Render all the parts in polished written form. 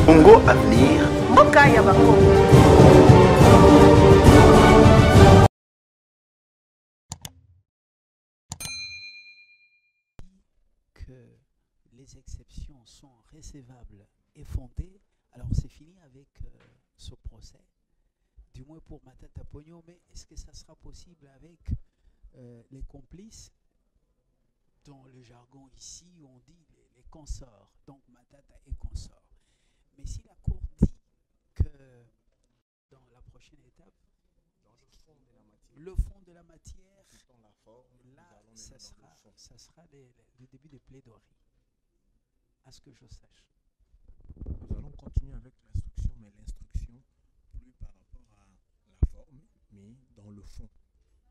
Congo Avenir. Que les exceptions sont recevables et fondées, alors c'est fini avec ce procès, du moins pour Matata Pogno, mais est-ce que ça sera possible avec les complices, dans le jargon ici on dit les consorts, donc Matata et consorts. Mais si la Cour dit que dans la prochaine étape, le fond de la matière, là, ça sera le début des plaidoiries, à ce que je sache. Nous allons continuer avec l'instruction, mais l'instruction plus par rapport à la forme, mais dans le fond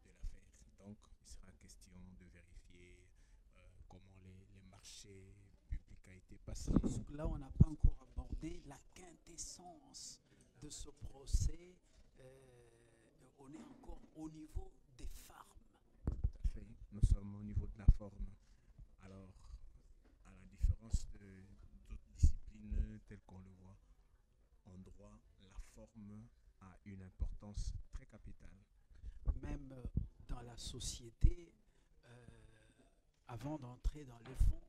de l'affaire. Donc, il sera question de vérifier comment les marchés publics ont été passés. Là, on n'a pas encore abordé la quintessence de ce procès. On est encore au niveau des formes. Tout à fait. Nous sommes au niveau de la forme. Alors, à la différence d'autres disciplines telles qu'on le voit en droit, la forme a une importance très capitale. Même dans la société, avant d'entrer dans les fonds,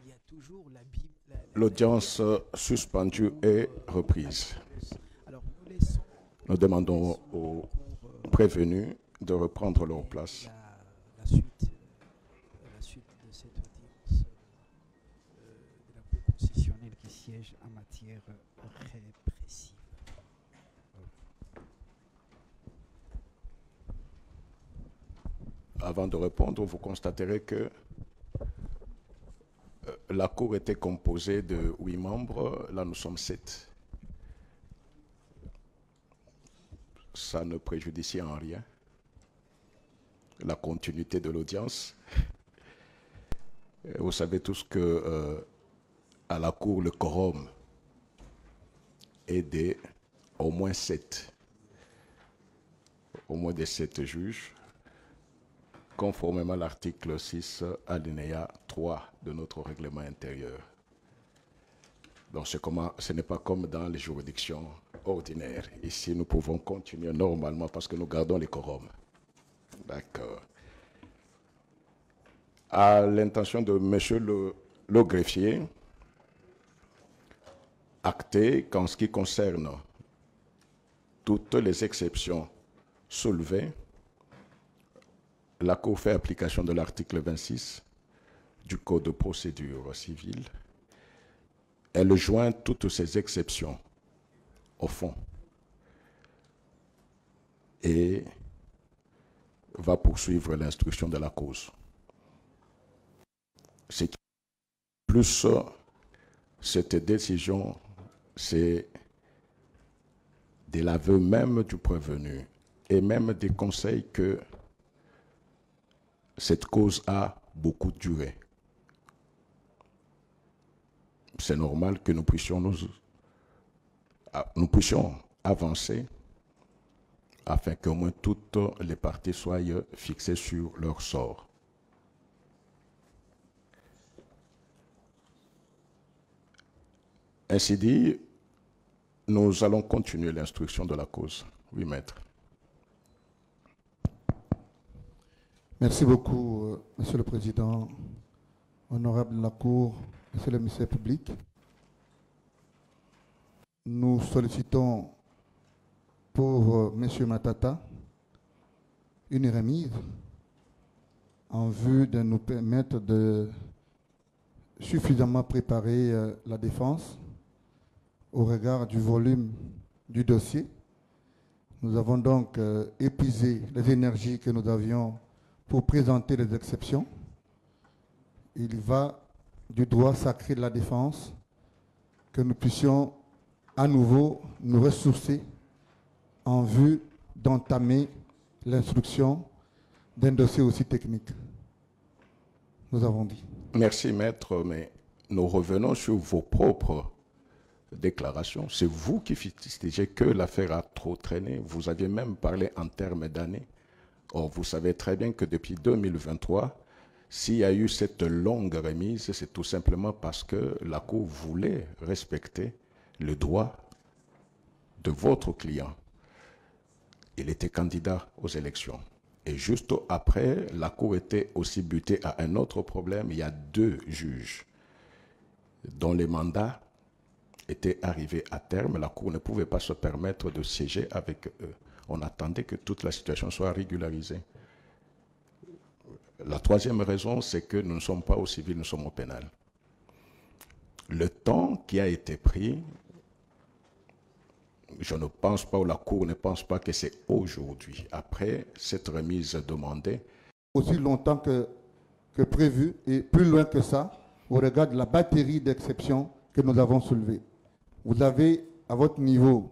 il y a toujours la Bible. L'audience suspendue est reprise. Alors, nous demandons aux prévenus de reprendre leur place. La suite de cette audience de la Cour constitutionnelle qui siège en matière répressive. Avant de répondre, vous constaterez que la Cour était composée de 8 membres, là nous sommes 7. Ça ne préjudicie en rien la continuité de l'audience. Vous savez tous que à la Cour, le quorum est de au moins 7. Au moins des 7 juges, conformément à l'article 6, alinéa 3 de notre règlement intérieur. Donc ce n'est pas comme dans les juridictions ordinaires. Ici, nous pouvons continuer normalement parce que nous gardons les quorums. D'accord. À l'intention de monsieur le greffier, acté qu'en ce qui concerne toutes les exceptions soulevées, la Cour fait application de l'article 26 du Code de procédure civile. Elle joint toutes ces exceptions au fond et va poursuivre l'instruction de la cause. C'est plus cette décision, c'est de l'aveu même du prévenu et même des conseils que cette cause a beaucoup duré. C'est normal que nous puissions avancer afin qu'au moins toutes les parties soient fixées sur leur sort. Ainsi dit, nous allons continuer l'instruction de la cause. Oui, maître. Merci beaucoup, Monsieur le Président, honorable de la Cour, Monsieur le Ministère public. Nous sollicitons pour Monsieur Matata une remise en vue de nous permettre de suffisamment préparer la défense au regard du volume du dossier. Nous avons donc épuisé les énergies que nous avions pour présenter les exceptions. Il va du droit sacré de la défense que nous puissions à nouveau nous ressourcer en vue d'entamer l'instruction d'un dossier aussi technique. Nous avons dit. Merci, maître, mais nous revenons sur vos propres déclarations. C'est vous qui fustigez que l'affaire a trop traîné. Vous aviez même parlé en termes d'années. Or, vous savez très bien que depuis 2023, s'il y a eu cette longue remise, c'est tout simplement parce que la Cour voulait respecter le droit de votre client. Il était candidat aux élections. Et juste après, la Cour était aussi butée à un autre problème. Il y a 2 juges dont les mandats étaient arrivés à terme. La Cour ne pouvait pas se permettre de siéger avec eux. On attendait que toute la situation soit régularisée. La 3e raison, c'est que nous ne sommes pas au civil, nous sommes au pénal. Le temps qui a été pris, je ne pense pas, ou la Cour ne pense pas que c'est aujourd'hui, après cette remise demandée. Aussi longtemps que prévu et plus loin que ça, au regard de la batterie d'exceptions que nous avons soulevées. Vous avez, à votre niveau,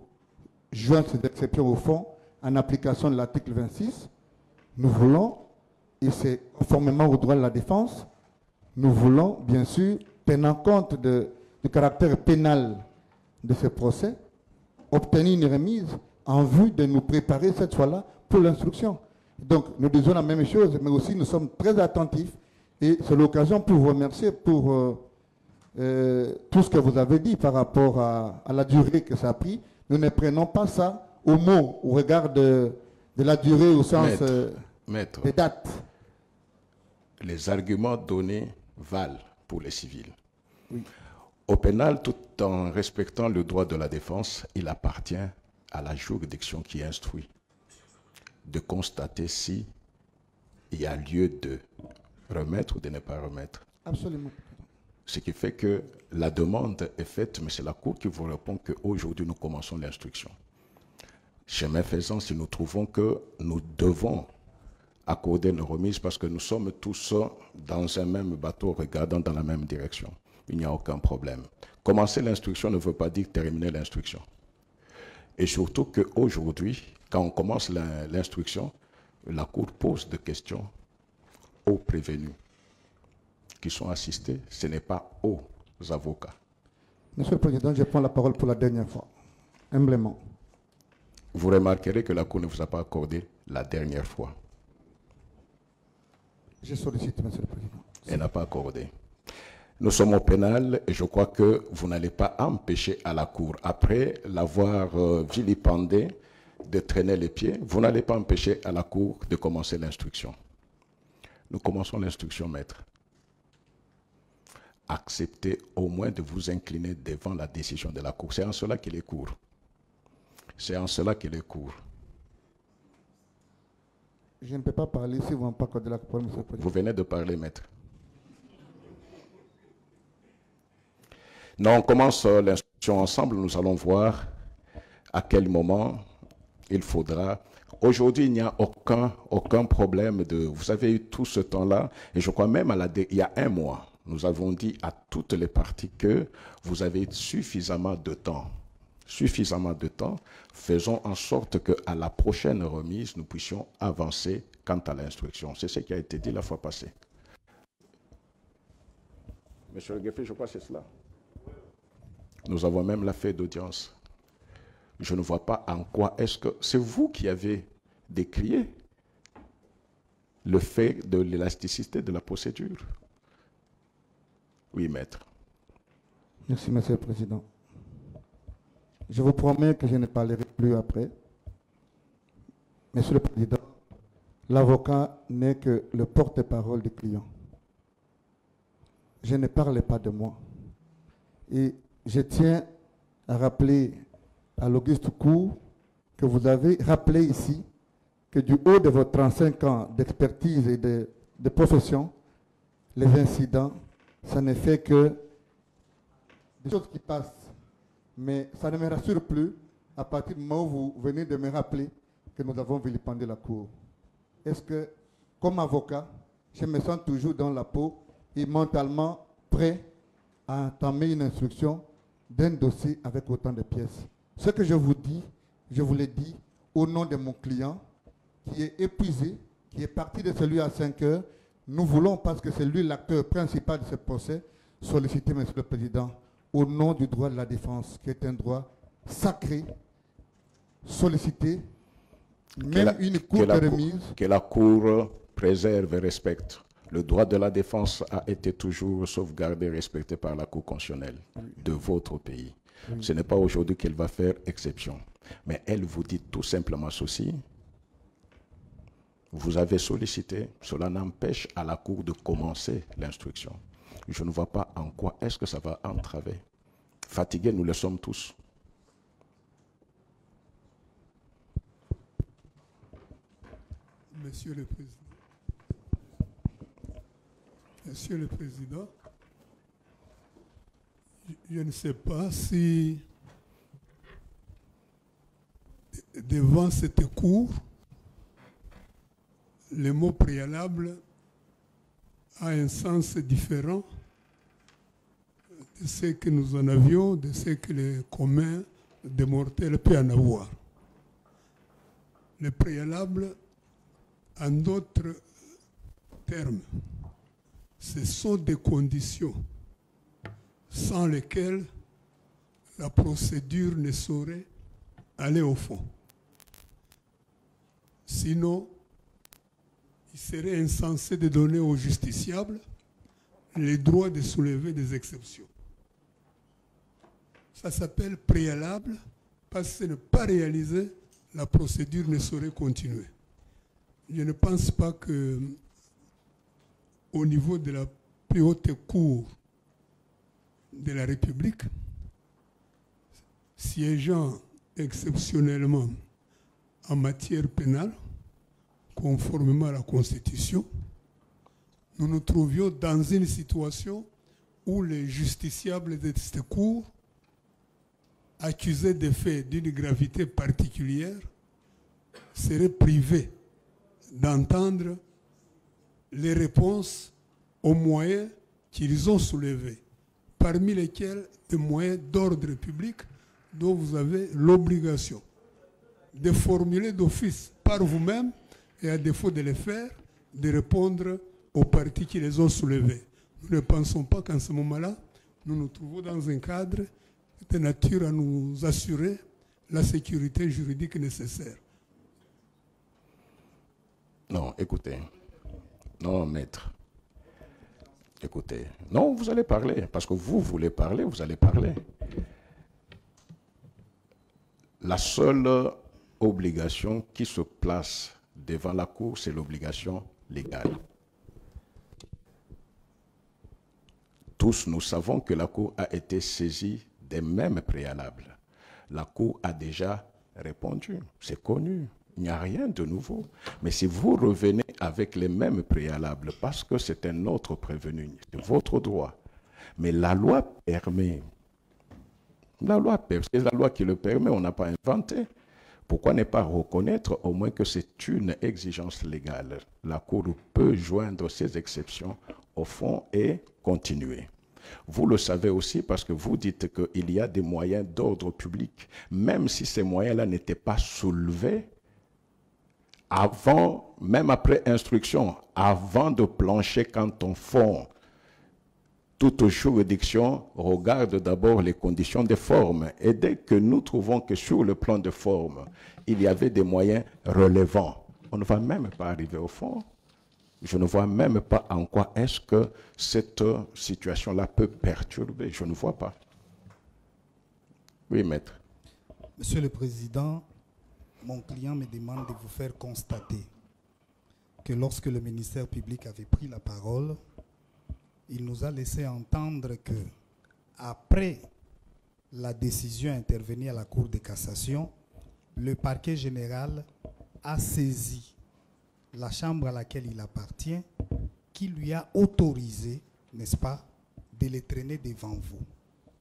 joint ces exceptions au fond en application de l'article 26. Nous voulons, et c'est conformément au droit de la défense, nous voulons, bien sûr, tenant compte du caractère pénal de ce procès, obtenir une remise en vue de nous préparer cette fois-là pour l'instruction. Donc, nous disons la même chose, mais aussi nous sommes très attentifs et c'est l'occasion pour vous remercier pour tout ce que vous avez dit par rapport à la durée que ça a pris. Nous ne prenons pas ça au mot, au regard de la durée au sens Maître, des dates. les arguments donnés valent pour les civils. Oui. Au pénal, tout en respectant le droit de la défense, il appartient à la juridiction qui instruit de constater si il y a lieu de remettre ou de ne pas remettre. Absolument. Ce qui fait que la demande est faite, mais c'est la Cour qui vous répond qu'aujourd'hui, nous commençons l'instruction. Chemin faisant, si nous trouvons que nous devons accorder une remise parce que nous sommes tous dans un même bateau regardant dans la même direction, il n'y a aucun problème. Commencer l'instruction ne veut pas dire terminer l'instruction. Et surtout qu'aujourd'hui, quand on commence l'instruction, la Cour pose des questions aux prévenus qui sont assistés, ce n'est pas aux avocats. Monsieur le Président, je prends la parole pour la dernière fois, humblement. Vous remarquerez que la Cour ne vous a pas accordé la dernière fois. Je sollicite, Monsieur le Président. Elle n'a pas accordé. Nous sommes au pénal et je crois que vous n'allez pas empêcher à la Cour, après l'avoir vilipendé, de traîner les pieds, vous n'allez pas empêcher à la Cour de commencer l'instruction. Nous commençons l'instruction, maître. Acceptez au moins de vous incliner devant la décision de la Cour. C'est en cela qu'il est court. C'est en cela qu'il est court. Je ne peux pas parler si vous n'avez pas accordé la parole, Monsieur le Président. Vous venez de parler, maître. Non, on commence l'instruction ensemble. Nous allons voir à quel moment il faudra. Aujourd'hui, il n'y a aucun problème de... Vous avez eu tout ce temps-là, et je crois même il y a un mois, nous avons dit à toutes les parties que vous avez suffisamment de temps. Suffisamment de temps. Faisons en sorte qu'à la prochaine remise, nous puissions avancer quant à l'instruction. C'est ce qui a été dit la fois passée. Monsieur le greffier, je crois que c'est cela. Nous avons même la feuille d'audience. Je ne vois pas en quoi est-ce que... C'est vous qui avez décrié le fait de l'élasticité de la procédure. Oui, maître. Merci, Monsieur le Président. Je vous promets que je ne parlerai plus après. Monsieur le Président, l'avocat n'est que le porte-parole du client. Je ne parle pas de moi. Et je tiens à rappeler à l'Auguste Cour que vous avez rappelé ici que du haut de vos 35 ans d'expertise et de profession, les incidents, ça ne fait que des choses qui passent. Mais ça ne me rassure plus à partir du moment où vous venez de me rappeler que nous avons vilipendé la Cour. Est-ce que, comme avocat, je me sens toujours dans la peau et mentalement prêt à entamer une instruction d'un dossier avec autant de pièces? Ce que je vous dis, je vous l'ai dit au nom de mon client qui est épuisé, qui est parti de celui à 5 heures. Nous voulons, parce que c'est lui l'acteur principal de ce procès, solliciter, Monsieur le Président, au nom du droit de la défense, qui est un droit sacré, solliciter même une courte remise. Que la Cour préserve et respecte. Le droit de la défense a été toujours sauvegardé et respecté par la Cour constitutionnelle de votre pays. Oui. Ce n'est pas aujourd'hui qu'elle va faire exception. Mais elle vous dit tout simplement ceci. Vous avez sollicité, cela n'empêche à la cour de commencer l'instruction. Je ne vois pas en quoi est-ce que ça va entraver. Fatigués, nous le sommes tous. Monsieur le Président. Monsieur le Président, je ne sais pas si devant cette cour, le mot préalable a un sens différent de ce que nous en avions, de ce que le commun des mortels peut en avoir. Le préalable, en d'autres termes, ce sont des conditions sans lesquelles la procédure ne saurait aller au fond. Sinon, il serait insensé de donner aux justiciables les droits de soulever des exceptions. Ça s'appelle préalable parce que ce n'est pas réalisé, la procédure ne saurait continuer. Je ne pense pas que au niveau de la plus haute cour de la République, siégeant exceptionnellement en matière pénale, conformément à la Constitution, nous nous trouvions dans une situation où les justiciables de cette cour, accusés de faits d'une gravité particulière, seraient privés d'entendre les réponses aux moyens qu'ils ont soulevés, parmi lesquels des moyens d'ordre public dont vous avez l'obligation de formuler d'office par vous-même et à défaut de le faire, de répondre aux parties qui les ont soulevés. Nous ne pensons pas qu'en ce moment-là, nous nous trouvons dans un cadre de nature à nous assurer la sécurité juridique nécessaire. Non, écoutez. Non, maître. Écoutez. Non, vous allez parler. Parce que vous voulez parler, vous allez parler. La seule obligation qui se place devant la cour, c'est l'obligation légale. Tous nous savons que la cour a été saisie des mêmes préalables. La cour a déjà répondu, c'est connu. Il n'y a rien de nouveau. Mais si vous revenez avec les mêmes préalables, parce que c'est un autre prévenu, c'est votre droit. Mais la loi permet. C'est la loi qui le permet, on n'a pas inventé. Pourquoi ne pas reconnaître au moins que c'est une exigence légale? La Cour peut joindre ces exceptions au fond et continuer. Vous le savez aussi parce que vous dites qu'il y a des moyens d'ordre public, même si ces moyens-là n'étaient pas soulevés avant, même après instruction, avant de plancher quand on fond. Toute juridiction regarde d'abord les conditions de forme. Et dès que nous trouvons que sur le plan de forme, il y avait des moyens relevants, on ne va même pas arriver au fond. Je ne vois même pas en quoi est-ce que cette situation-là peut perturber. Je ne vois pas. Oui, maître. Monsieur le Président, mon client me demande de vous faire constater que lorsque le ministère public avait pris la parole, il nous a laissé entendre que, après la décision intervenue à la Cour de cassation, le parquet général a saisi la chambre à laquelle il appartient, qui lui a autorisé, n'est-ce pas, de les traîner devant vous.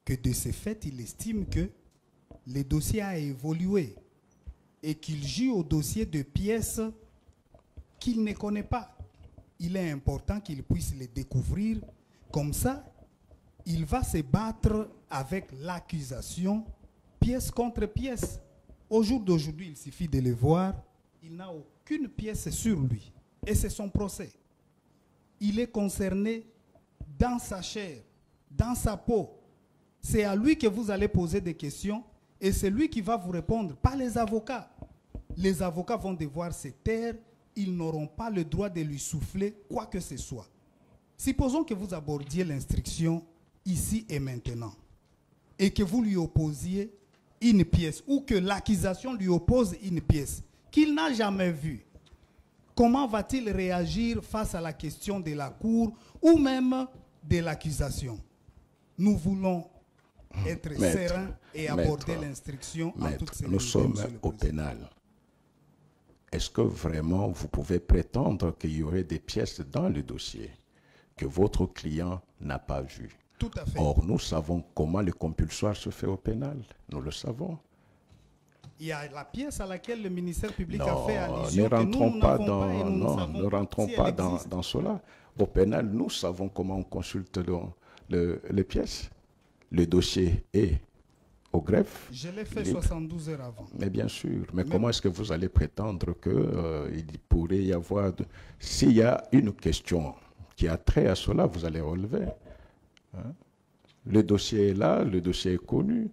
Que de ce fait, il estime que le dossier a évolué et qu'il joue au dossier de pièces qu'il ne connaît pas. Il est important qu'il puisse les découvrir. Comme ça, il va se battre avec l'accusation pièce contre pièce. Au jour d'aujourd'hui, il suffit de le voir, il n'a aucune pièce sur lui. Et c'est son procès. Il est concerné dans sa chair, dans sa peau. C'est à lui que vous allez poser des questions et c'est lui qui va vous répondre, pas les avocats. Les avocats vont devoir se taire, ils n'auront pas le droit de lui souffler quoi que ce soit. Supposons que vous abordiez l'instruction ici et maintenant et que vous lui opposiez une pièce, ou que l'accusation lui oppose une pièce qu'il n'a jamais vue, comment va-t-il réagir face à la question de la cour ou même de l'accusation? Nous voulons être sereins et aborder l'instruction en toute sérénité. Nous sommes au pénal. Est-ce que vraiment vous pouvez prétendre qu'il y aurait des pièces dans le dossier que votre client n'a pas vues? Tout à fait. Or, nous savons comment le compulsoire se fait au pénal. Nous le savons. Il y a la pièce à laquelle le ministère public Non, a fait allusion. ne rentrons pas pas dans cela. Au pénal, nous savons comment on consulte les pièces. Le dossier est au greffe. Je l'ai fait 72 heures avant. Mais bien sûr. Mais comment est-ce que vous allez prétendre qu'il pourrait y avoir... S'il y a une question qui a trait à cela, vous allez relever. Hein? Le dossier est là, le dossier est connu.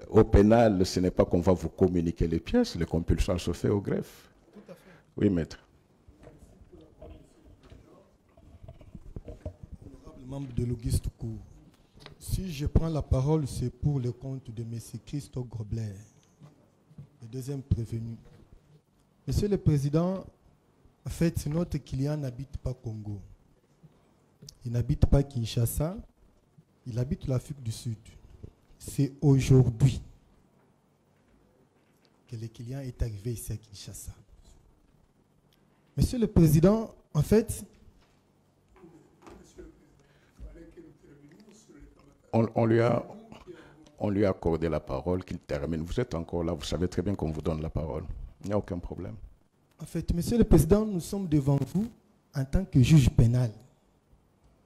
Au pénal, ce n'est pas qu'on va vous communiquer les pièces, le compulsoire se fait au greffe. Tout à fait. Oui, maître. Honorable membre de l'Auguste Cour, si je prends la parole, c'est pour le compte de M. Christophe Grobler, le deuxième prévenu. Monsieur le Président, en fait, notre client n'habite pas Congo. Il n'habite pas Kinshasa, il habite l'Afrique du Sud. C'est aujourd'hui que le client est arrivé ici à Kinshasa. Monsieur le Président, en fait... On lui a accordé la parole, qu'il termine. Vous êtes encore là, vous savez très bien qu'on vous donne la parole. Il n'y a aucun problème. En fait, Monsieur le Président, nous sommes devant vous en tant que juge pénal.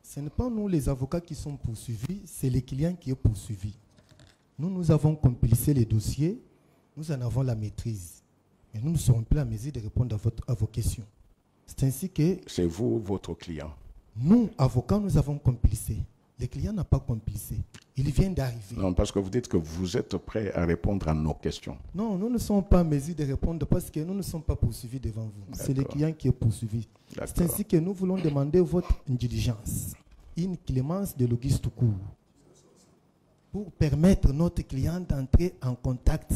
Ce n'est pas nous les avocats qui sont poursuivis, c'est le client qui est poursuivi. Nous avons compilé les dossiers, nous en avons la maîtrise. Mais nous ne serons plus à mesure de répondre à vos questions. C'est ainsi que... C'est vous, votre client. Nous, avocats, nous avons compilé. Le client n'a pas compilé. Il vient d'arriver. Non, parce que vous dites que vous êtes prêt à répondre à nos questions. Non, nous ne sommes pas à mesure de répondre parce que nous ne sommes pas poursuivis devant vous. C'est le client qui est poursuivi. C'est ainsi que nous voulons demander votre indulgence, une clémence de l'Auguste Cour, pour permettre notre client d'entrer en contact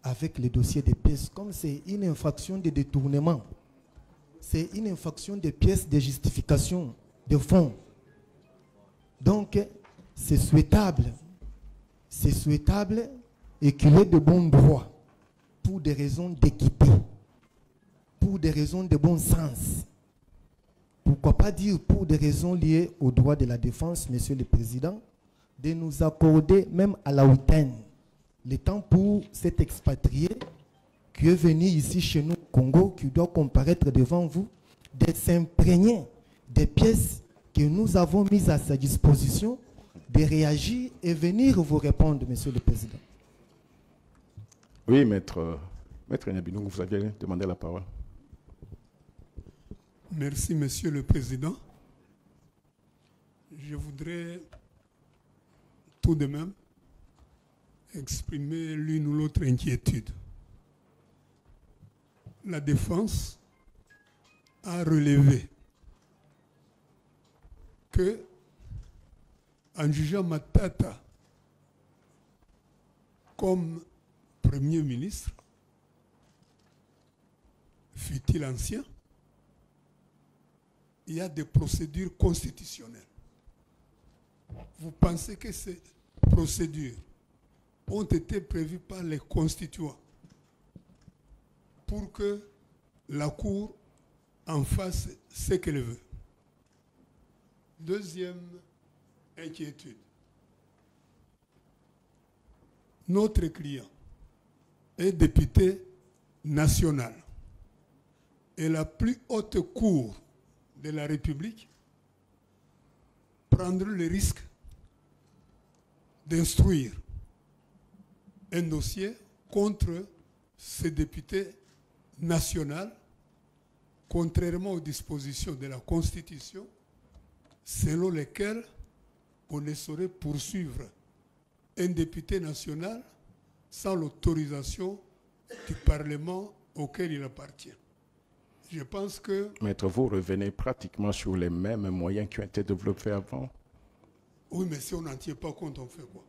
avec le dossier des pièces. Comme c'est une infraction de détournement, c'est une infraction des pièces de justification, de fonds. Donc, c'est souhaitable et qu'il ait de bons droits pour des raisons d'équité, pour des raisons de bon sens. Pourquoi pas dire pour des raisons liées aux droits de la défense, Monsieur le Président, de nous accorder même à la huitaine le temps pour cet expatrié qui est venu ici chez nous au Congo, qui doit comparaître devant vous, de s'imprégner des pièces que nous avons mises à sa disposition, de réagir et venir vous répondre, Monsieur le Président. Oui, maître Nyabinou, vous aviez demandé la parole. Merci, Monsieur le Président. Je voudrais tout de même exprimer l'une ou l'autre inquiétude. La défense a relevé que, en jugeant Matata comme Premier ministre, fut-il ancien, il y a des procédures constitutionnelles. Vous pensez que ces procédures ont été prévues par les constituants pour que la Cour en fasse ce qu'elle veut? Deuxième inquiétude. Notre client est député national et la plus haute cour de la République prendre le risque d'instruire un dossier contre ce député national, contrairement aux dispositions de la Constitution, selon lesquelles on ne saurait poursuivre un député national sans l'autorisation du Parlement auquel il appartient. Je pense que... Maître, vous revenez pratiquement sur les mêmes moyens qui ont été développés avant. Oui, mais si on n'en tient pas compte, on fait quoi?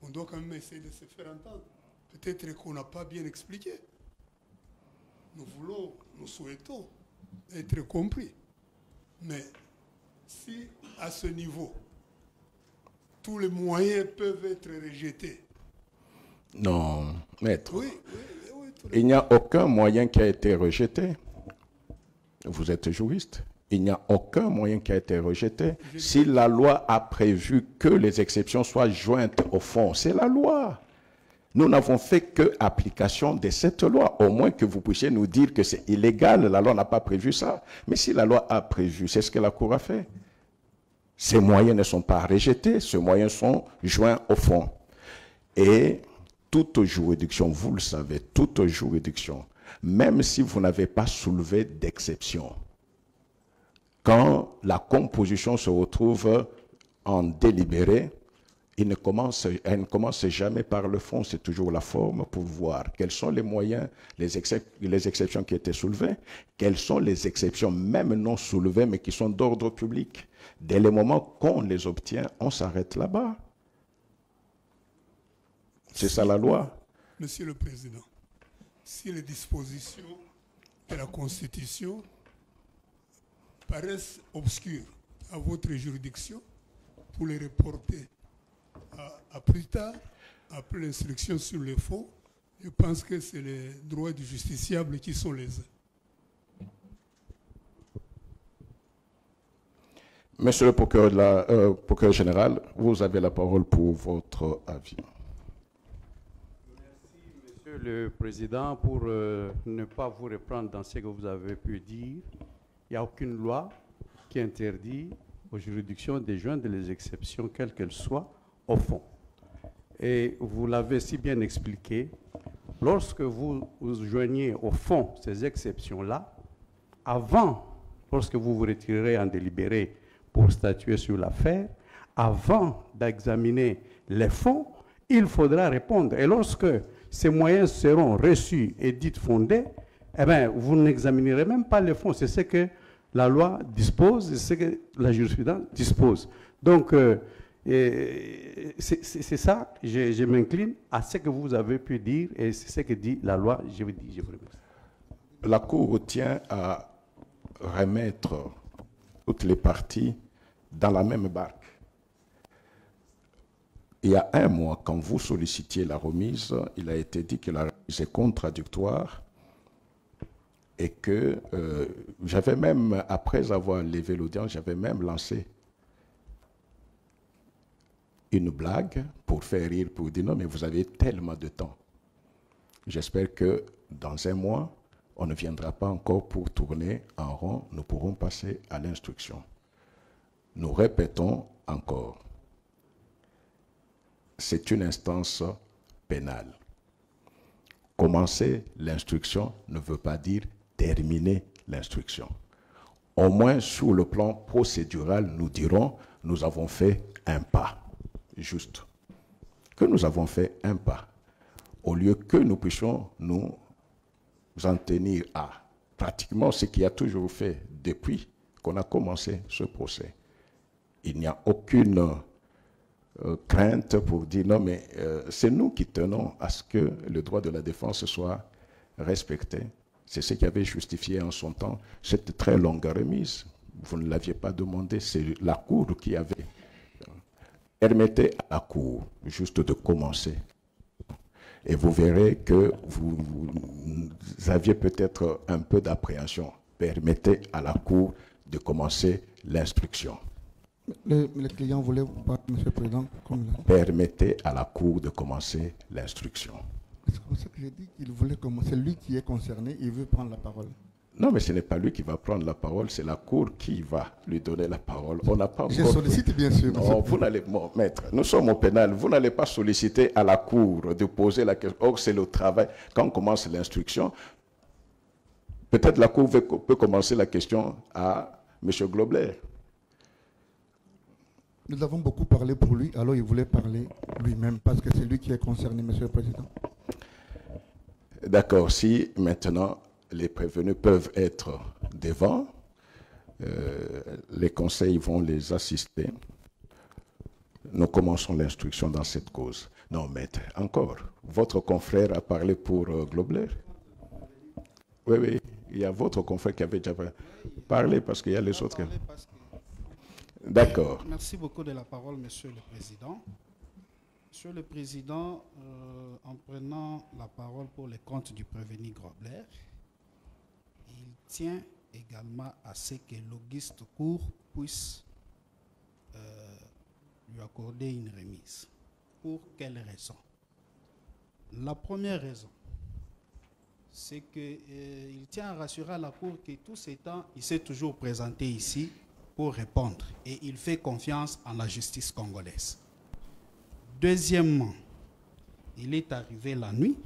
on doit quand même essayer de se faire entendre. Peut-être qu'on n'a pas bien expliqué. Nous souhaitons être compris. Mais si à ce niveau, tous les moyens peuvent être rejetés. Non, maître. Oui, Il n'y a aucun moyen qui a été rejeté. Vous êtes juriste. Il n'y a aucun moyen qui a été rejeté. Si la loi a prévu que les exceptions soient jointes au fond, c'est la loi. Nous n'avons fait que application de cette loi. Au moins que vous puissiez nous dire que c'est illégal, la loi n'a pas prévu ça. Mais si la loi a prévu, c'est ce que la Cour a fait. Ces moyens ne sont pas rejetés, ces moyens sont joints au fond. Et toute juridiction, vous le savez, toute juridiction, même si vous n'avez pas soulevé d'exception, quand la composition se retrouve en délibéré, elle ne commence jamais par le fond, c'est toujours la forme pour voir quels sont les moyens, les exceptions qui étaient soulevées, quelles sont les exceptions même non soulevées mais qui sont d'ordre public. Dès le moment qu'on les obtient, on s'arrête là-bas. C'est ça la loi. Monsieur le Président, si les dispositions de la Constitution paraissent obscures à votre juridiction, pour les reporter à plus tard, après l'instruction sur le fond, je pense que c'est les droits du justiciable qui sont lésés. Monsieur le procureur général, vous avez la parole pour votre avis. Merci, Monsieur le Président. Pour ne pas vous reprendre dans ce que vous avez pu dire, il n'y a aucune loi qui interdit aux juridictions de joindre les exceptions, quelles qu'elles soient, au fond. Et vous l'avez si bien expliqué, lorsque vous joignez au fond ces exceptions-là, lorsque vous vous retirerez en délibéré pour statuer sur l'affaire, avant d'examiner les fonds, il faudra répondre. Et lorsque ces moyens seront reçus et dits fondés, eh bien, vous n'examinerez même pas les fonds. C'est ce que la loi dispose, c'est ce que la jurisprudence dispose. Donc, c'est ça, je m'incline à ce que vous avez pu dire et c'est ce que dit la loi. Je vous remercie. La Cour tient à remettre toutes les parties dans la même barque. Il y a un mois, quand vous sollicitiez la remise, il a été dit que la remise est contradictoire et que j'avais même, après avoir levé l'audience, j'avais même lancé une blague pour faire rire, pour dire non, mais vous avez tellement de temps. J'espère que dans un mois, on ne viendra pas encore pour tourner en rond, nous pourrons passer à l'instruction. Nous répétons encore, c'est une instance pénale. Commencer l'instruction ne veut pas dire terminer l'instruction. Au moins, sur le plan procédural, nous dirons, nous avons fait un pas. Juste. Que nous avons fait un pas. Au lieu que nous puissions nous en tenir à pratiquement ce qui a toujours fait depuis qu'on a commencé ce procès. Il n'y a aucune crainte pour dire non, mais c'est nous qui tenons à ce que le droit de la défense soit respecté. C'est ce qui avait justifié en son temps cette très longue remise. Vous ne l'aviez pas demandé, c'est la Cour qui avait. Permettez à la Cour juste de commencer. Et vous verrez que vous aviez peut-être un peu d'appréhension. Permettez à la Cour de commencer l'instruction. Le client voulait vous parler, Monsieur le Président. Permettez à la Cour de commencer l'instruction. C'est comme ça que j'ai dit qu'il voulait commencer. C'est lui qui est concerné, il veut prendre la parole. Non, mais ce n'est pas lui qui va prendre la parole, c'est la Cour qui va lui donner la parole. On n'a pas Je sollicite bien sûr. Non, vous n'allez, bon, maître, nous sommes au pénal, vous n'allez pas solliciter à la Cour de poser la question. Or, c'est le travail. Quand on commence l'instruction, peut-être la Cour peut commencer la question à M. Globler. Nous avons beaucoup parlé pour lui, alors il voulait parler lui-même, parce que c'est lui qui est concerné, Monsieur le Président. D'accord, si maintenant les prévenus peuvent être devant, les conseils vont les assister. nous commençons l'instruction dans cette cause. Non, maître, encore, votre confrère a parlé pour Globler? Oui, oui, il y a votre confrère qui avait déjà parlé parce qu'il y a les autres. D'accord. Merci beaucoup de la parole, Monsieur le Président. Monsieur le Président, en prenant la parole pour les comptes du prévenu Grobler, il tient également à ce que l'Auguste Cour puisse lui accorder une remise. Pour quelle raison? La première raison, c'est qu'il tient à rassurer à la Cour que tout ce temps, il s'est toujours présenté ici pour répondre et il fait confiance en la justice congolaise. Deuxièmement, il est arrivé la nuit.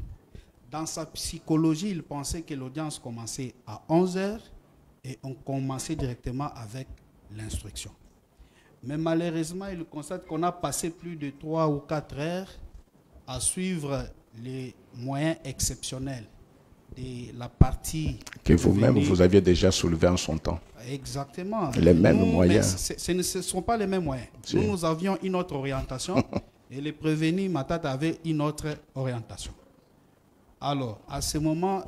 Dans sa psychologie, il pensait que l'audience commençait à 11 h et on commençait directement avec l'instruction. Mais malheureusement, il constate qu'on a passé plus de 3 ou 4 heures à suivre les moyens exceptionnels de la partie que vous-même, vous aviez déjà soulevé en son temps. Exactement. Les mêmes moyens. Ce ne sont pas les mêmes moyens. Si. Nous avions une autre orientation et les prévenus Matata avaient une autre orientation. Alors, à ce moment,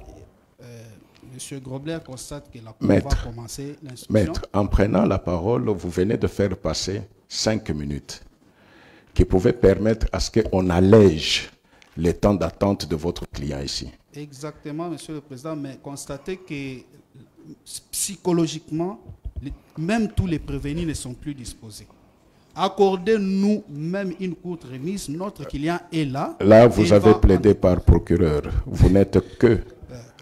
M. Grobler constate que la Cour va commencer l'instruction. Maître, en prenant la parole, vous venez de faire passer 5 minutes qui pouvaient permettre à ce qu'on allège les temps d'attente de votre client ici. Exactement, Monsieur le Président, mais constatez que psychologiquement, même tous les prévenus ne sont plus disposés. Accordez-nous même une courte remise, notre client est là. Là, vous avez plaidé par procureur. Vous n'êtes que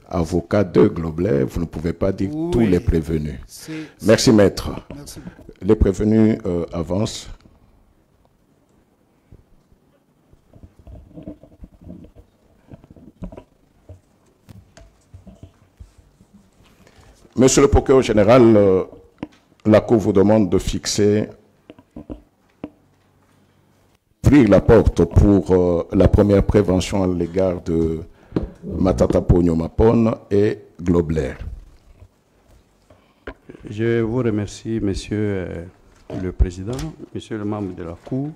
avocat de Globler, vous ne pouvez pas dire tous les prévenus. Merci, maître. Merci. Les prévenus avancent. Monsieur le procureur général, la Cour vous demande de fixer, ouvrir la porte pour la première prévention à l'égard de Matata Ponyo Mapon et Globler. Je vous remercie, Monsieur le Président, Monsieur le membre de la Cour.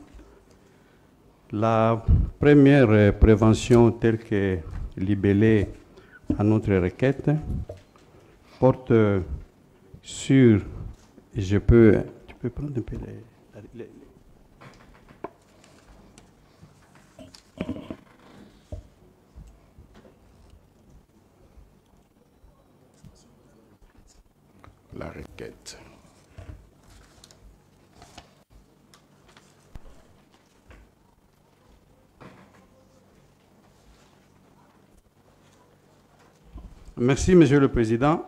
La première prévention telle que libellée à notre requête porte sur, tu peux prendre un peu la requête. Merci, Monsieur le Président.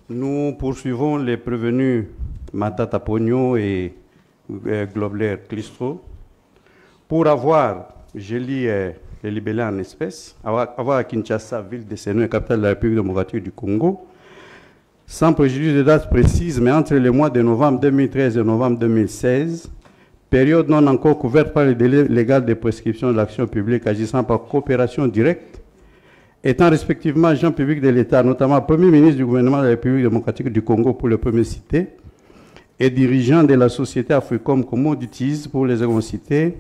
Nous poursuivons les prévenus Matata Ponyo et Globler Clistro pour avoir, je lis les libellés en espèces, avoir à Kinshasa, ville de Sénou, capitale de la République démocratique du Congo, sans préjudice de date précise, mais entre les mois de novembre 2013 et novembre 2016, période non encore couverte par le délai légal de prescription de l'action publique agissant par coopération directe, étant respectivement agent public de l'État, notamment Premier ministre du gouvernement de la République démocratique du Congo pour le premier cité, et dirigeant de la société Africom Commodities pour les secondes cités,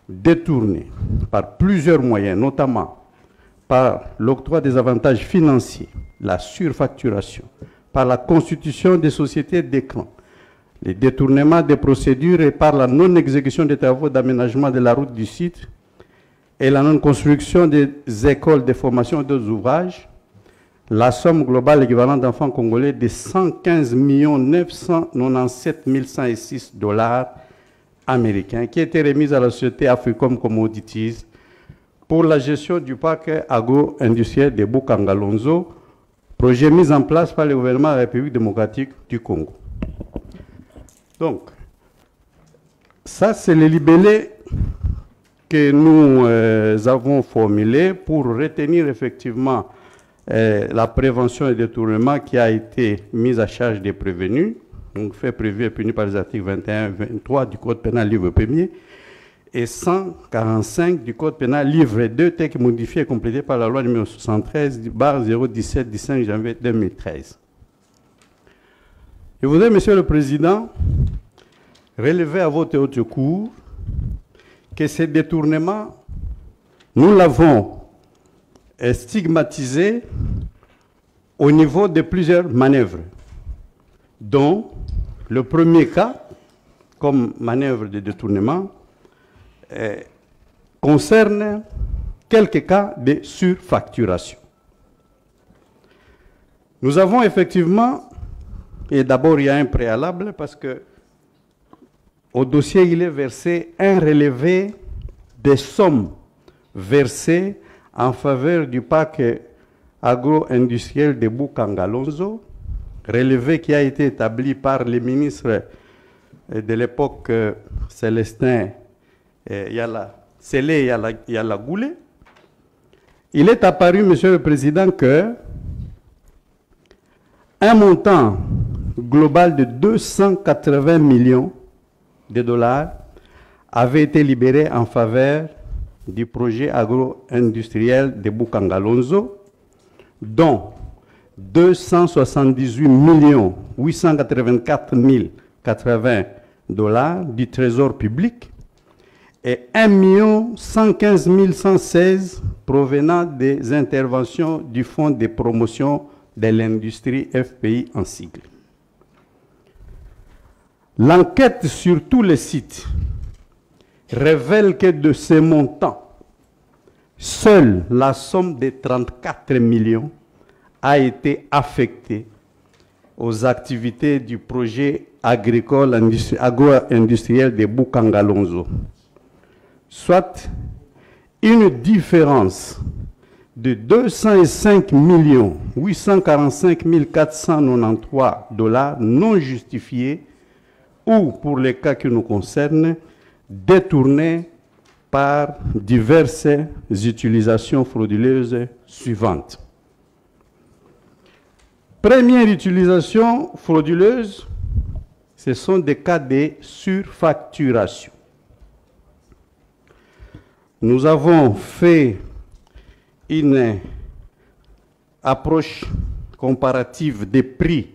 détourné par plusieurs moyens, notamment par l'octroi des avantages financiers, la surfacturation, par la constitution des sociétés d'écran, les détournements des procédures et par la non-exécution des travaux d'aménagement de la route du site, et la non-construction des écoles de formation et d'autres ouvrages, la somme globale équivalente d'enfants congolais de 115 997 106 $ américains qui a été remise à la société Africom Commodities pour la gestion du parc agro-industriel de Bukangalonzo, projet mis en place par le gouvernement de la République démocratique du Congo. Donc, ça c'est le libellé que nous avons formulé pour retenir effectivement la prévention et détournement qui a été mise à charge des prévenus, donc fait prévu et puni par les articles 21 et 23 du Code pénal livre 1er et 145 du Code pénal livre 2, tel que modifié et complété par la loi numéro 73/017 du 5 janvier 2013. Je voudrais, Monsieur le Président, relever à votre haute cour que ces détournements, nous l'avons stigmatisé au niveau de plusieurs manœuvres, dont le premier cas, comme manœuvre de détournement, concerne quelques cas de surfacturation. Nous avons effectivement, et d'abord il y a un préalable parce que au dossier il est versé un relevé des sommes versées en faveur du parc agro-industriel de Bukangalonzo, relevé qui a été établi par les ministres de l'époque Célestin Sélé Yalagoulé. Il est apparu, Monsieur le Président, que un montant global de 280 millions de dollars avait été libéré en faveur du projet agro-industriel de Bukangalonzo, dont 278 884 080 dollars du Trésor public et 1 115 116 provenant des interventions du Fonds de promotion de l'industrie FPI en sigle. L'enquête sur tous les sites révèle que de ces montants, seule la somme de 34 millions a été affectée aux activités du projet agricole agro-industriel de Bukangalonzo, soit une différence de 205 845 493 dollars non justifiés ou, pour les cas qui nous concernent, détournés par diverses utilisations frauduleuses suivantes. Première utilisation frauduleuse, ce sont des cas de surfacturation. Nous avons fait une approche comparative des prix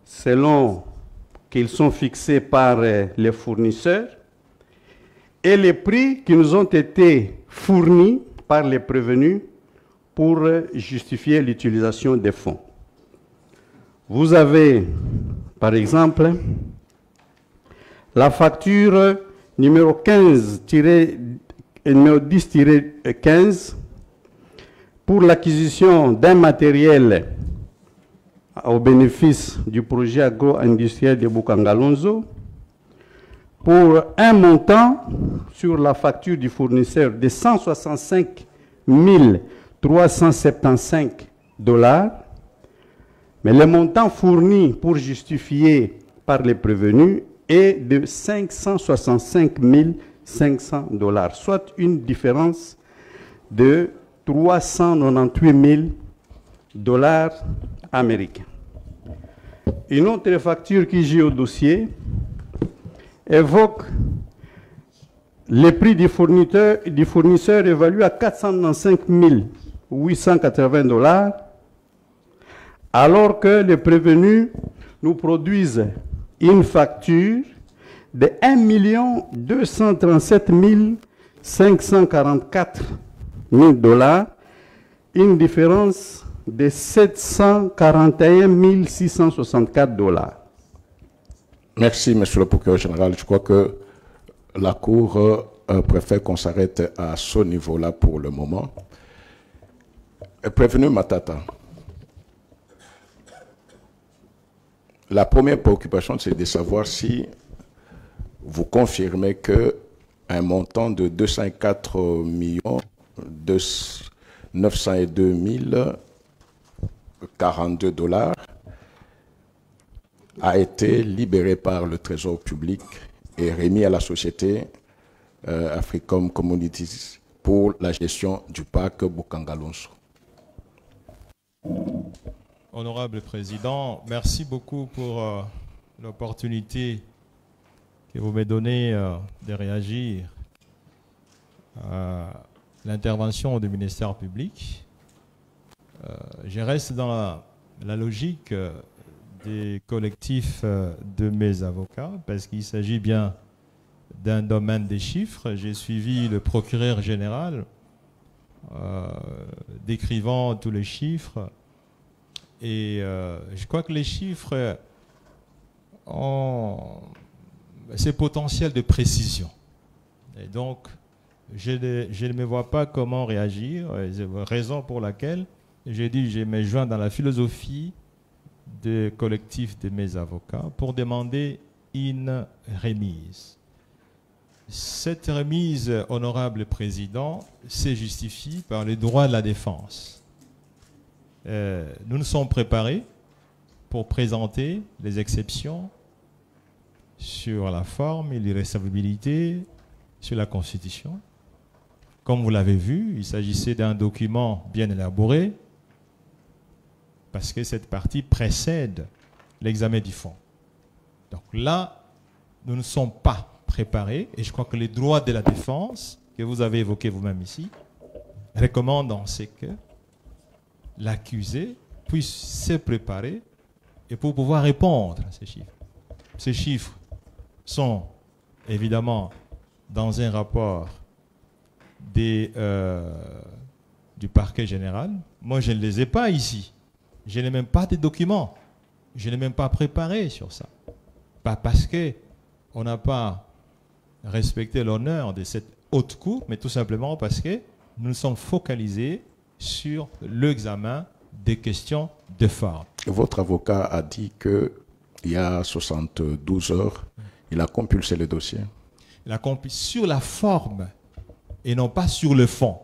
selon qu'ils sont fixés par les fournisseurs et les prix qui nous ont été fournis par les prévenus pour justifier l'utilisation des fonds. Vous avez, par exemple, la facture numéro 10-15 pour l'acquisition d'un matériel au bénéfice du projet agro-industriel de Bukangalonzo pour un montant sur la facture du fournisseur de 165 375 dollars, mais le montant fourni pour justifier par les prévenus est de 565 500 dollars, soit une différence de 398 000 dollars américains. Une autre facture qui j'ai au dossier évoque les prix du fournisseur évalué à 495 880 dollars, alors que les prévenus nous produisent une facture de 1 237 544 dollars, une différence de 741 664 dollars. Merci, Monsieur le procureur général. Je crois que la Cour préfère qu'on s'arrête à ce niveau-là pour le moment. Prévenu Matata, la première préoccupation, c'est de savoir si vous confirmez qu'un montant de 204 902 042 dollars a été libéré par le Trésor public et remis à la société Africom Communities pour la gestion du parc Bukangalonzo. Honorable Président, merci beaucoup pour l'opportunité que vous me donnez de réagir à l'intervention du ministère public. Je reste dans la logique des collectifs de mes avocats, parce qu'il s'agit bien d'un domaine des chiffres. J'ai suivi le procureur général décrivant tous les chiffres. Et je crois que les chiffres ont ces potentiels de précision. Et donc, je ne me vois pas comment réagir. C'est la raison pour laquelle j'ai dit je me joins dans la philosophie des collectifs de mes avocats pour demander une remise. Cette remise, honorable président, se justifie par les droits de la défense. Nous nous sommes préparés pour présenter les exceptions sur la forme et l'irrécevabilité, sur la Constitution. Comme vous l'avez vu, il s'agissait d'un document bien élaboré parce que cette partie précède l'examen du fond. Donc là, nous ne sommes pas préparés et je crois que les droits de la défense, que vous avez évoqués vous-même ici, recommandent en ce que l'accusé puisse se préparer et pour pouvoir répondre à ces chiffres. Ces chiffres sont évidemment dans un rapport du parquet général. Moi, je ne les ai pas ici. Je n'ai même pas de documents. Je n'ai même pas préparé sur ça. Pas parce qu'on n'a pas respecté l'honneur de cette haute cour, mais tout simplement parce que nous nous sommes focalisés sur l'examen des questions de forme. Votre avocat a dit qu'il y a 72 heures, il a compulsé le dossier. Il a compulsé sur la forme et non pas sur le fond.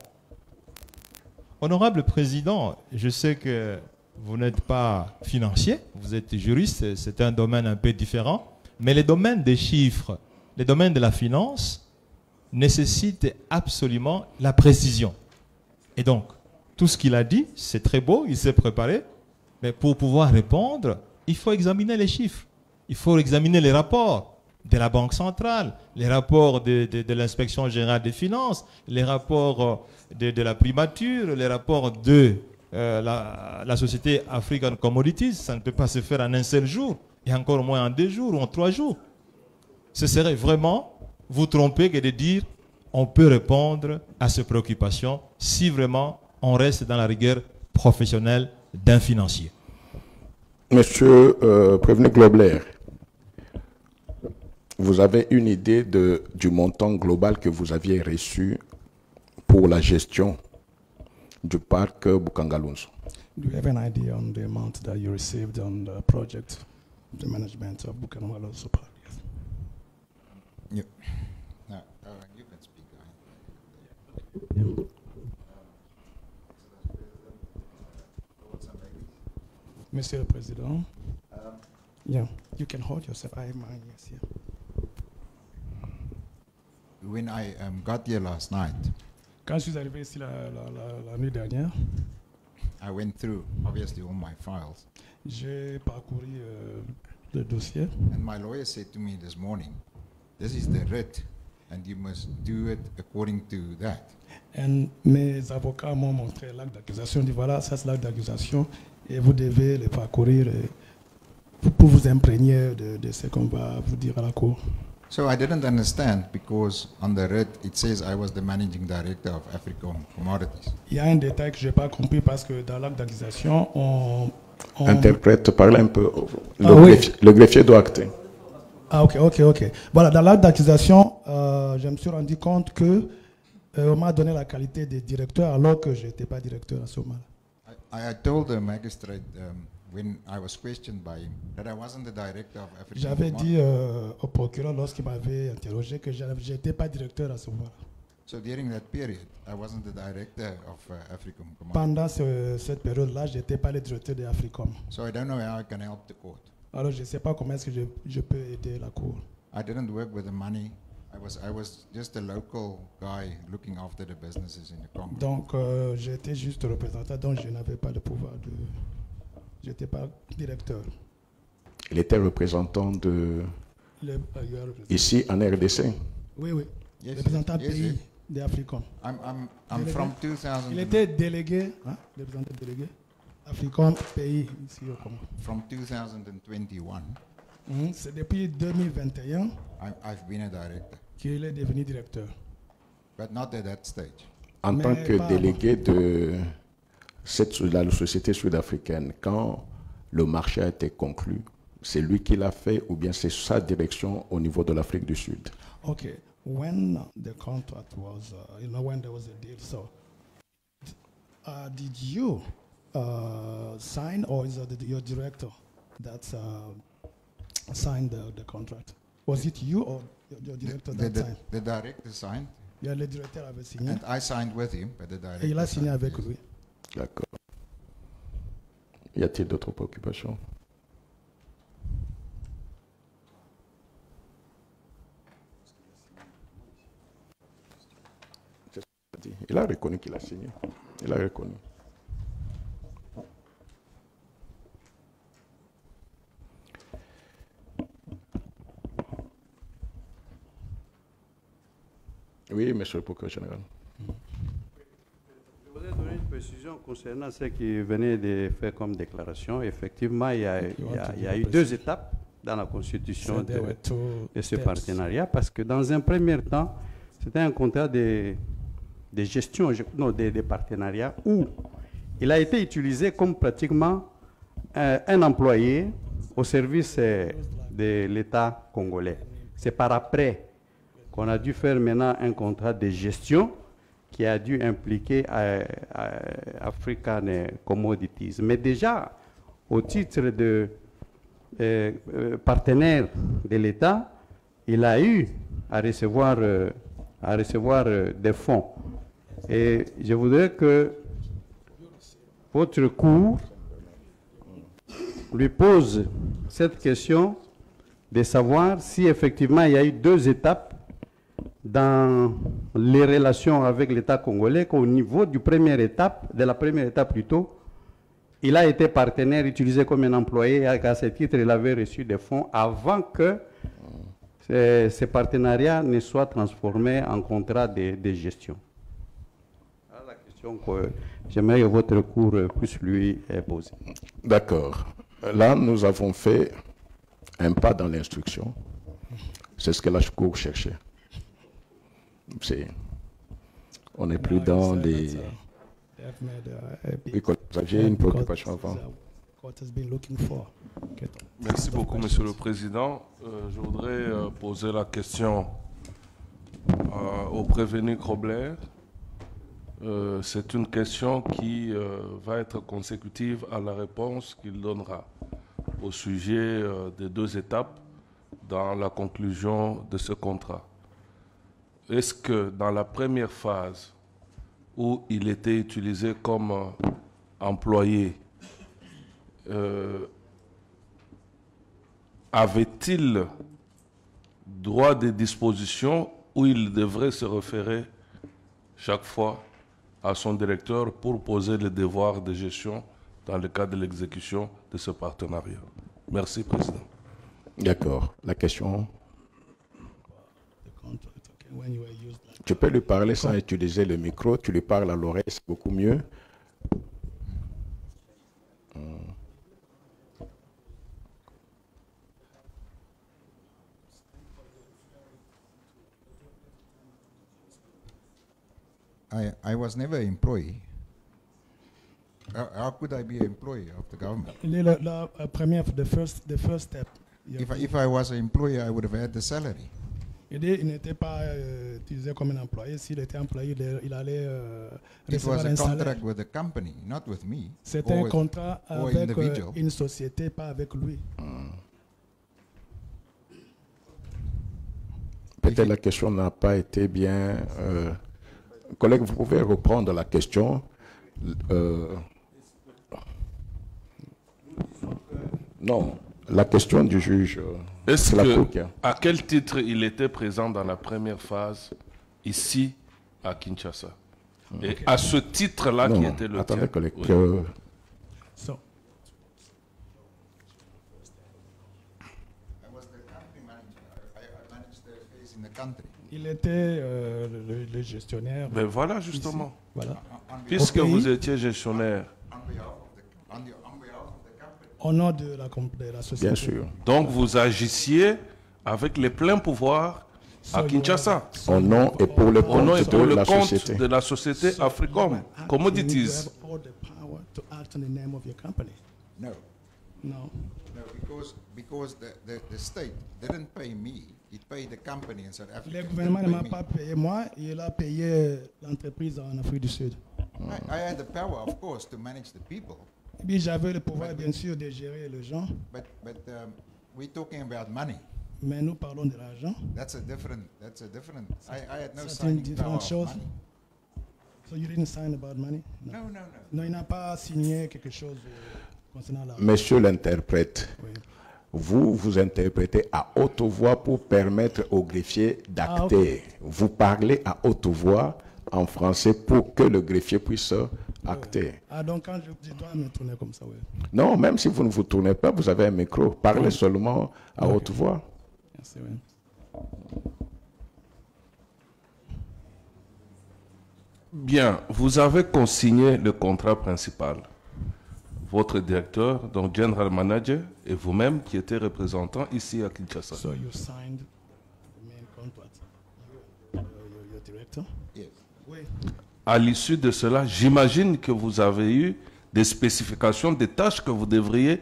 Honorable Président, je sais que vous n'êtes pas financier, vous êtes juriste, c'est un domaine un peu différent, mais les domaines des chiffres, les domaines de la finance nécessitent absolument la précision. Et donc, tout ce qu'il a dit, c'est très beau, il s'est préparé, mais pour pouvoir répondre, il faut examiner les chiffres, il faut examiner les rapports de la Banque centrale, les rapports de l'Inspection générale des finances, les rapports de la primature, les rapports de la société African Commodities. Ça ne peut pas se faire en un seul jour, et encore moins en 2 jours ou en 3 jours. Ce serait vraiment vous tromper que de dire on peut répondre à ces préoccupations si vraiment on reste dans la rigueur professionnelle d'un financier. Monsieur Prévenu Globler, vous avez une idée du montant global que vous aviez reçu pour la gestion du parc Bukangalunzo? Do you have an idea on the amount that you received on the project, the management of Bukangalunzo Park? Yes. Yeah. You can speak. Monsieur le Président, yeah, you can hold yourself. I have mine, yes, yeah. When I got here last night, Quand je suis arrivé ici la nuit dernière, I went through, obviously, all my files. J'ai parcouru le dossier. And my lawyer said to me this morning, this is the writ, and you must do it according to that. Et mes avocats m'ont montré l'acte d'accusation. Ils disent voilà, ça c'est l'acte d'accusation et vous devez le parcourir pour vous imprégner de ce qu'on va vous dire à la cour. So I didn't understand because on the writ it says I was the managing director of African Commodities. Il y a un détail que je n'ai pas compris parce que dans l'acte d'accusation, on interprète, parle un peu. Le greffier doit acter. Ah ok. Voilà, dans l'acte d'accusation, je me suis rendu compte que on m'a donné la qualité de directeur alors que je n'étais pas directeur à ce moment-là. I told the magistrate when I was questioned by him that I wasn't the director of African J'avais Commodities. dit au procureur lorsqu'il m'avait interrogé que je n'étais pas directeur à ce moment-là. So during that period, I wasn't the director of African Commodities. Pendant cette période-là, je n'étais pas le directeur de Africom. So I don't know how I can help the court. Alors je ne sais pas comment est-ce que je peux aider la cour. I didn't work with the money. I was just a local guy looking after the businesses in the Congo. Donc j'étais juste représentant, donc je n'avais pas le pouvoir de... Je n'étais pas directeur. Il était représentant de... Ici en RDC? Oui. Yes, représentant yes, pays yes. de Africom. I'm from 2000. Il était délégué, représentant délégué Africom pays ici au Congo. From 2021, C'est depuis 2021 I've been a director, qu'il est devenu directeur. but not at that stage. En tant Mais que pas délégué de la société sud-africaine, quand le marché a été conclu, c'est lui qui l'a fait ou bien c'est sa direction au niveau de l'Afrique du Sud? Okay, when the contract was, when there was a deal, so did you sign, or is it your director that signed the contract? Was it you or your director that time? The director signed, Yeah, le directeur avait signé. and I signed with him, but the director Et il a signé signed, avec yes. lui. D'accord. Y a-t-il d'autres préoccupations? Il a reconnu qu'il a signé. Il a reconnu. Oui, monsieur le procureur général. Je voudrais donner une précision concernant ce qui venait de faire comme déclaration. Effectivement, il y a eu deux étapes dans la constitution de ce partenariat, parce que dans un premier temps, c'était un contrat de gestion, des partenariats, où il a été utilisé comme pratiquement un employé au service de l'État congolais. C'est par après qu'on a dû faire maintenant un contrat de gestion qui a dû impliquer African Commodities. Mais déjà, au titre de partenaire de l'État, il a eu à recevoir des fonds. Et je voudrais que votre cour lui pose cette question de savoir si effectivement il y a eu deux étapes dans les relations avec l'État congolais, qu'au niveau de la première étape plutôt, il a été partenaire, utilisé comme un employé, et à ce titre, il avait reçu des fonds avant que ces partenariats ne soient transformés en contrat de gestion. Voilà la question que j'aimerais que votre cour puisse lui poser. D'accord. Là, nous avons fait un pas dans l'instruction. C'est ce que la cour cherchait. On n'est plus dans les... Oui, vous aviez une préoccupation avant. Merci beaucoup, Monsieur le Président. Je voudrais poser la question au prévenu Krobler. C'est une question qui va être consécutive à la réponse qu'il donnera au sujet des deux étapes dans la conclusion de ce contrat. Est-ce que dans la première phase où il était utilisé comme employé, avait-il droit de disposition où il devrait se référer chaque fois à son directeur pour poser les devoirs de gestion dans le cadre de l'exécution de ce partenariat? Merci, Président. D'accord. La question? Tu peux lui parler sans utiliser le micro, tu lui parles à l'oreille, c'est beaucoup mieux. I was never an employee. How could I be an employee of the government? La première, the first step. If I was an employee, I would have had the salary. Il n'était pas utilisé comme un employé. S'il était employé, il allait recevoir un salaire. It was a contract with the company, not with me. C'était un contrat avec une société, pas avec lui. Peut-être la question n'a pas été bien... collègue, vous pouvez reprendre la question. Non, la question du juge. Est-ce que, à quel titre il était présent dans la première phase, ici, à Kinshasa? Et à ce titre-là qui était le attendez, tien. collègue. Oui. Il était le gestionnaire. Ben voilà, justement. Voilà. Puisque vous étiez gestionnaire Au nom de la société. Bien sûr. Donc vous agissiez avec les pleins pouvoirs à Kinshasa. Au nom et pour le Au nom et compte pour de le la compte société. de la société Africom. Commodities. You have all the power to act in the name of your company. No. No. No, because the state didn't pay me, it paid the company in South Africa. Le It gouvernement ne didn't m'a pay pas me. payé moi, il a payé l'entreprise en Afrique du Sud. I had the power, of course, to manage the people, Et puis j'avais le pouvoir, bien sûr, de gérer les gens, but we're talking about money. mais nous parlons de l'argent. That's a different. I had no C'est une signing power différente of chose. money. So you didn't sign about money? No, no, no. Non, il n'a pas signé quelque chose concernant l'argent. Monsieur l'interprète, vous interprétez à haute voix pour permettre au greffier d'acter. Vous parlez à haute voix en français pour que le greffier puisse acter. Ah, donc quand je dois me tourner comme ça, oui. Non, même si vous ne vous tournez pas, vous avez un micro. Parlez seulement à haute voix. Merci, oui. Bien, vous avez consigné le contrat principal. Votre directeur, donc General Manager, et vous-même qui étiez représentant ici à Kinshasa. So you signed the main contract. Your director? Yes. Oui. À l'issue de cela, j'imagine que vous avez eu des spécifications des tâches que vous devriez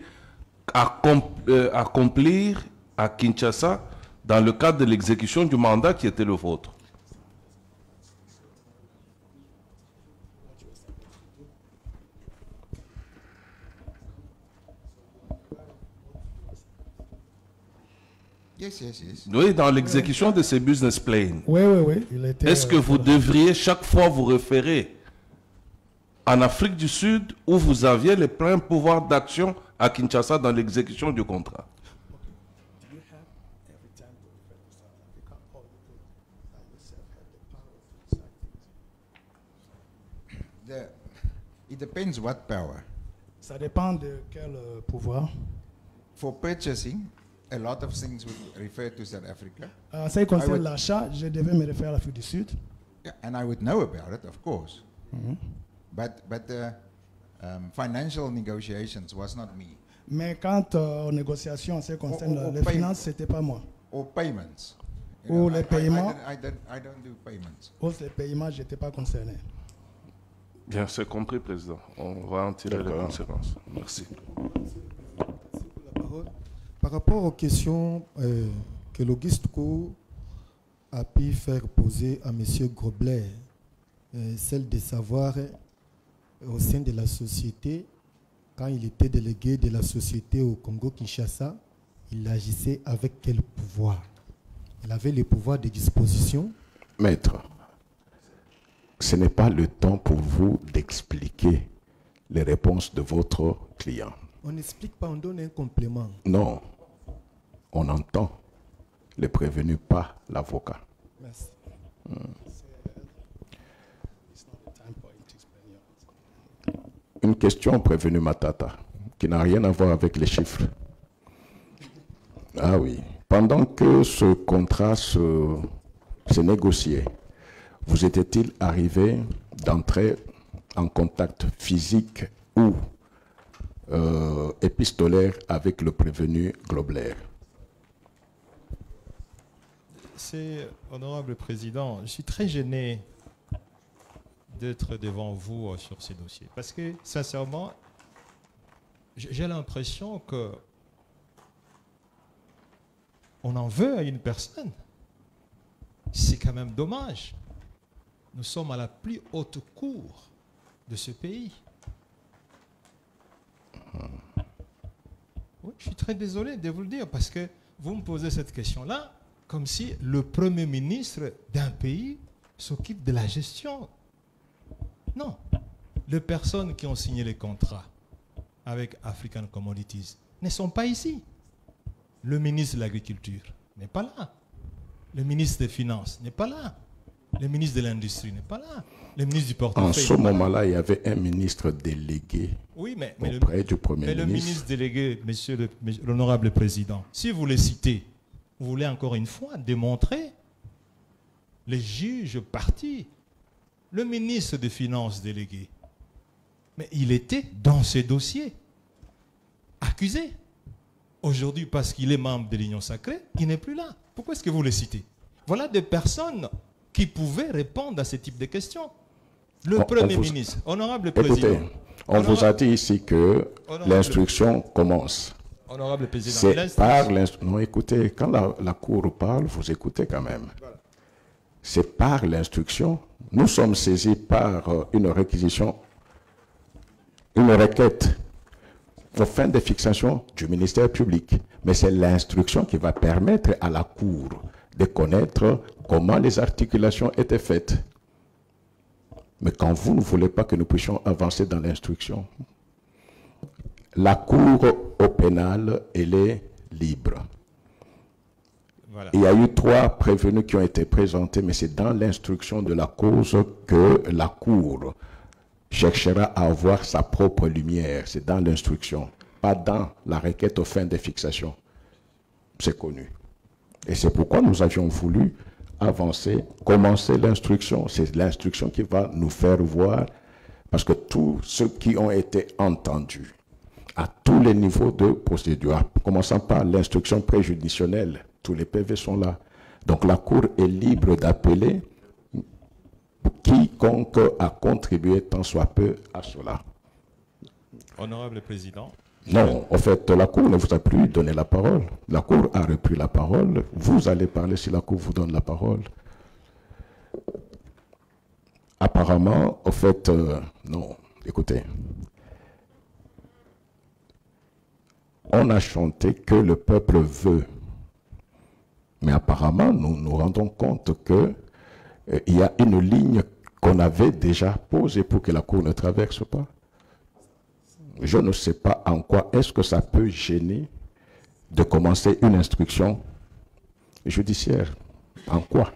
accomplir à Kinshasa dans le cadre de l'exécution du mandat qui était le vôtre. Yes, yes, yes. Oui, dans l'exécution de ces business plans. Oui, oui, oui. Il était, Est-ce que vous devriez chaque fois vous référer en Afrique du Sud où vous aviez les pleins pouvoirs d'action à Kinshasa dans l'exécution du contrat? It depends what power. Ça dépend de quel pouvoir. For purchasing, a lot of things would refer to South Africa. Ça I concerne would- l'achat, je devais me référer à l'Afrique du Sud. Yeah, and I would know about it, of course. Mhm. But financial negotiations was not me. Mais quant aux négociations, en ce qui concerne Au les paye- finances, c'était pas moi. Or payments. Ou les paiements. I don't do payments. Pour les paiements, je n'étais pas concerné. Bien, c'est compris, Président. On va en tirer les conséquences. Merci. Par rapport aux questions que l'Auguste Co a pu faire poser à M. Grobler, celle de savoir au sein de la société, quand il était délégué de la société au Congo-Kinshasa, il agissait avec quel pouvoir? Il avait le pouvoir de disposition. Maître, ce n'est pas le temps pour vous d'expliquer les réponses de votre client. On n'explique pas, on donne un complément. Non, on entend le prévenu, pas l'avocat. Merci. Une question prévenue Matata, qui n'a rien à voir avec les chiffres. Ah oui. Pendant que ce contrat se négociait, vous était-il arrivé d'entrer en contact physique ou épistolaire avec le prévenu Grobler? C'est, honorable président, je suis très gêné d'être devant vous sur ces dossiers. Parce que, sincèrement, j'ai l'impression que on en veut à une personne. C'est quand même dommage. Nous sommes à la plus haute cour de ce pays. Oui, je suis très désolé de vous le dire, parce que vous me posez cette question-là comme si le Premier ministre d'un pays s'occupe de la gestion. Non. Les personnes qui ont signé les contrats avec African Commodities ne sont pas ici. Le ministre de l'Agriculture n'est pas là. Le ministre des Finances n'est pas là. Le ministre de l'Industrie n'est pas là. Le ministre du Portefeuille. En ce moment-là, il y avait un ministre délégué auprès du Premier mais le ministre. ministre délégué, monsieur l'honorable président, si vous le citez, vous voulez encore une fois démontrer les juges partis, le ministre des Finances délégué. Mais il était dans ces dossiers. accusé. Aujourd'hui, parce qu'il est membre de l'Union sacrée, il n'est plus là. Pourquoi est-ce que vous le citez? Voilà des personnes qui pouvaient répondre à ce type de questions. Le Premier ministre, honorable président. Écoutez, on vous a dit ici que l'instruction commence. Honorable président, c'est par l'instruction. Non, écoutez, quand la Cour parle, vous écoutez quand même. Voilà. C'est par l'instruction. Nous sommes saisis par une réquisition, une requête aux fins de fixation du ministère public. Mais c'est l'instruction qui va permettre à la Cour de connaître comment les articulations étaient faites. Mais quand vous ne voulez pas que nous puissions avancer dans l'instruction, la Cour au pénal, elle est libre. Voilà. Il y a eu 3 prévenus qui ont été présentés, mais c'est dans l'instruction de la cause que la Cour cherchera à avoir sa propre lumière. C'est dans l'instruction, pas dans la requête aux fins de fixation. C'est connu. Et c'est pourquoi nous avions voulu avancer, commencer l'instruction. C'est l'instruction qui va nous faire voir, parce que tous ceux qui ont été entendus, à tous les niveaux de procédure, commençant par l'instruction préjudicielle, tous les PV sont là. Donc la Cour est libre d'appeler quiconque a contribué tant soit peu à cela. Honorable président. Non, en fait, la Cour ne vous a plus donné la parole. La Cour a repris la parole. Vous allez parler si la Cour vous donne la parole. Apparemment, en fait, non, écoutez. On a chanté que le peuple veut. Mais apparemment, nous nous rendons compte qu'il y a une ligne qu'on avait déjà posée pour que la Cour ne traverse pas. Je ne sais pas en quoi est-ce que ça peut gêner de commencer une instruction judiciaire. En quoi?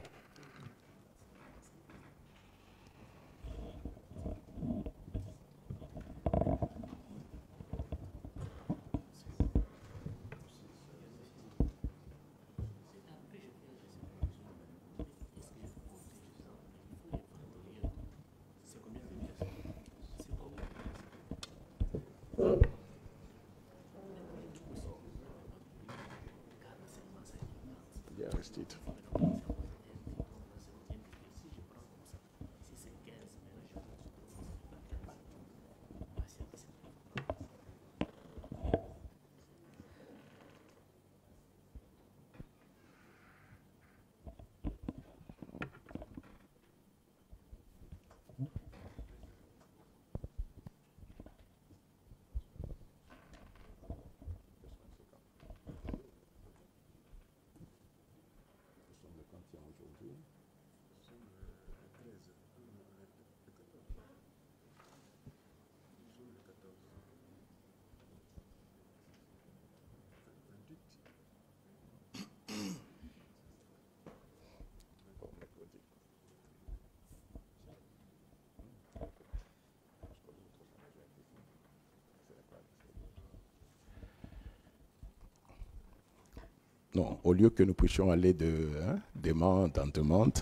Non, au lieu que nous puissions aller de demande en demande,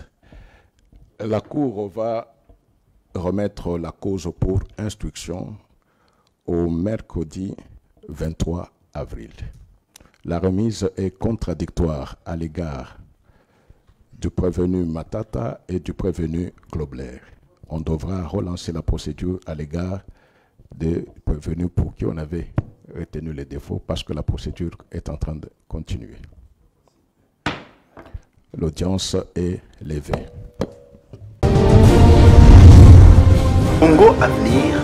la Cour va remettre la cause pour instruction au mercredi 23 avril. La remise est contradictoire à l'égard du prévenu Matata et du prévenu Globler. On devra relancer la procédure à l'égard des prévenus pour qui on avait retenu les défauts parce que la procédure est en train de continuer. L'audience est levée. Congo Avenir.